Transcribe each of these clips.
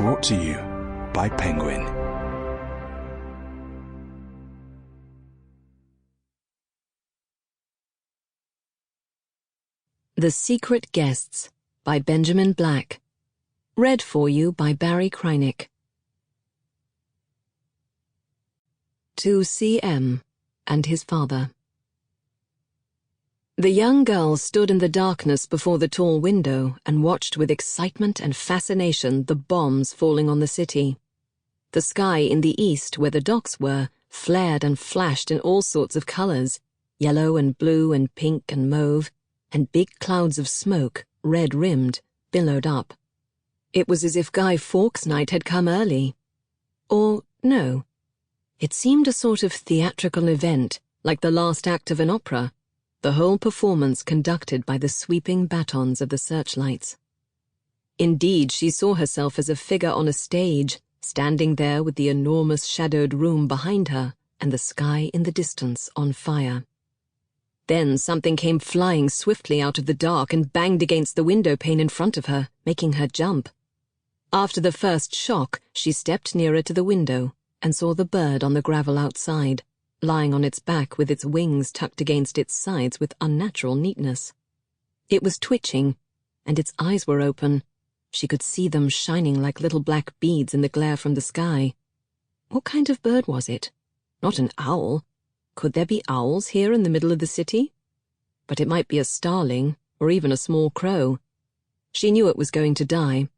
Brought to you by Penguin. The Secret Guests by Benjamin Black. Read for you by Barry Kreinick. To C.M. and his father. The young girl stood in the darkness before the tall window and watched with excitement and fascination the bombs falling on the city. The sky in the east, where the docks were, flared and flashed in all sorts of colors, yellow and blue and pink and mauve, and big clouds of smoke, red-rimmed, billowed up. It was as if Guy Fawkes' night had come early. Or, no. It seemed a sort of theatrical event, like the last act of an opera, the whole performance conducted by the sweeping batons of the searchlights. Indeed, she saw herself as a figure on a stage, standing there with the enormous shadowed room behind her and the sky in the distance on fire. Then something came flying swiftly out of the dark and banged against the window pane in front of her, making her jump. After the first shock, she stepped nearer to the window and saw the bird on the gravel outside, lying on its back with its wings tucked against its sides with unnatural neatness. It was twitching, and its eyes were open. She could see them shining like little black beads in the glare from the sky. What kind of bird was it? Not an owl. Could there be owls here in the middle of the city? But it might be a starling, or even a small crow. She knew it was going to die,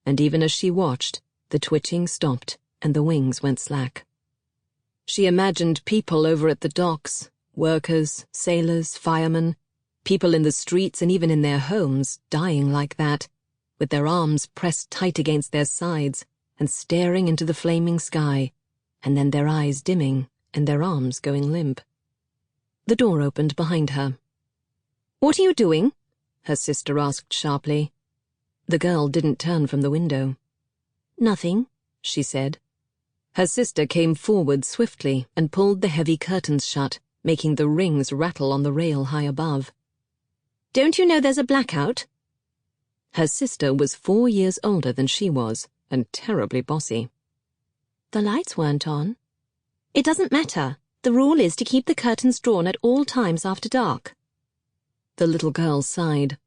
and even as she watched, the twitching stopped and the wings went slack. She imagined people over at the docks, workers, sailors, firemen, people in the streets and even in their homes, dying like that, with their arms pressed tight against their sides and staring into the flaming sky, and then their eyes dimming and their arms going limp. The door opened behind her. "What are you doing?" her sister asked sharply. The girl didn't turn from the window. "Nothing," she said. Her sister came forward swiftly and pulled the heavy curtains shut, making the rings rattle on the rail high above. "Don't you know there's a blackout?" Her sister was 4 years older than she was, and terribly bossy. "The lights weren't on." "It doesn't matter. The rule is to keep the curtains drawn at all times after dark." The little girl sighed.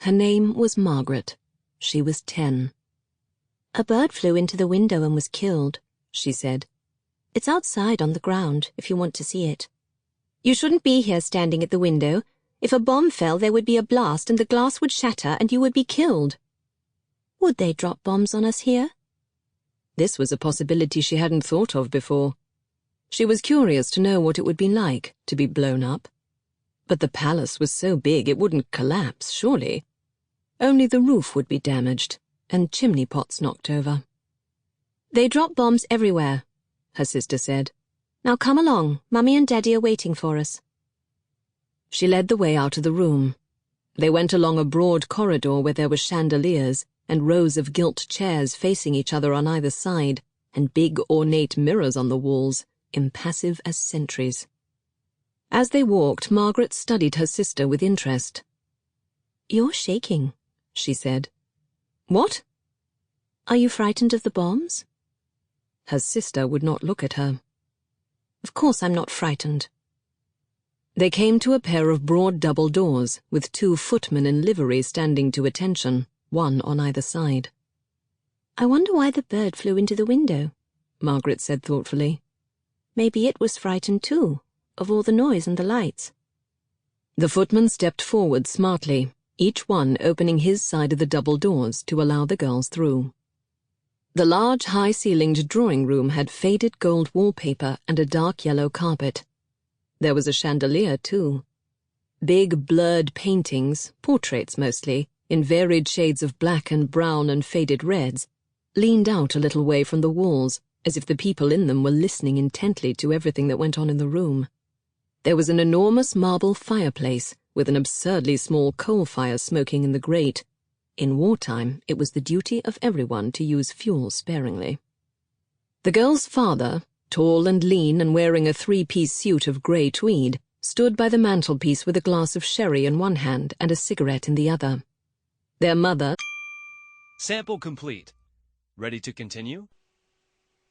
Her name was Margaret. She was 10. "A bird flew into the window and was killed," she said. "It's outside on the ground, if you want to see it." "You shouldn't be here standing at the window. If a bomb fell, there would be a blast and the glass would shatter and you would be killed." "Would they drop bombs on us here?" This was a possibility she hadn't thought of before. She was curious to know what it would be like to be blown up. But the palace was so big it wouldn't collapse, surely. Only the roof would be damaged and chimney pots knocked over. "They drop bombs everywhere," her sister said. "Now come along, Mummy and Daddy are waiting for us." She led the way out of the room. They went along a broad corridor where there were chandeliers and rows of gilt chairs facing each other on either side, and big ornate mirrors on the walls, impassive as sentries. As they walked, Margaret studied her sister with interest. "You're shaking," she said. "What?" "Are you frightened of the bombs?" Her sister would not look at her. "Of course I'm not frightened." They came to a pair of broad double doors, with 2 footmen in livery standing to attention, one on either side. "I wonder why the bird flew into the window," Margaret said thoughtfully. "Maybe it was frightened too, of all the noise and the lights." The footman stepped forward smartly, each one opening his side of the double doors to allow the girls through. The large, high-ceilinged drawing room had faded gold wallpaper and a dark yellow carpet. There was a chandelier, too. Big, blurred paintings, portraits mostly, in varied shades of black and brown and faded reds, leaned out a little way from the walls, as if the people in them were listening intently to everything that went on in the room. There was an enormous marble fireplace, with an absurdly small coal fire smoking in the grate. In wartime, it was the duty of everyone to use fuel sparingly. The girl's father, tall and lean and wearing a 3-piece suit of grey tweed, stood by the mantelpiece with a glass of sherry in one hand and a cigarette in the other. Their mother— Sample complete. Ready to continue?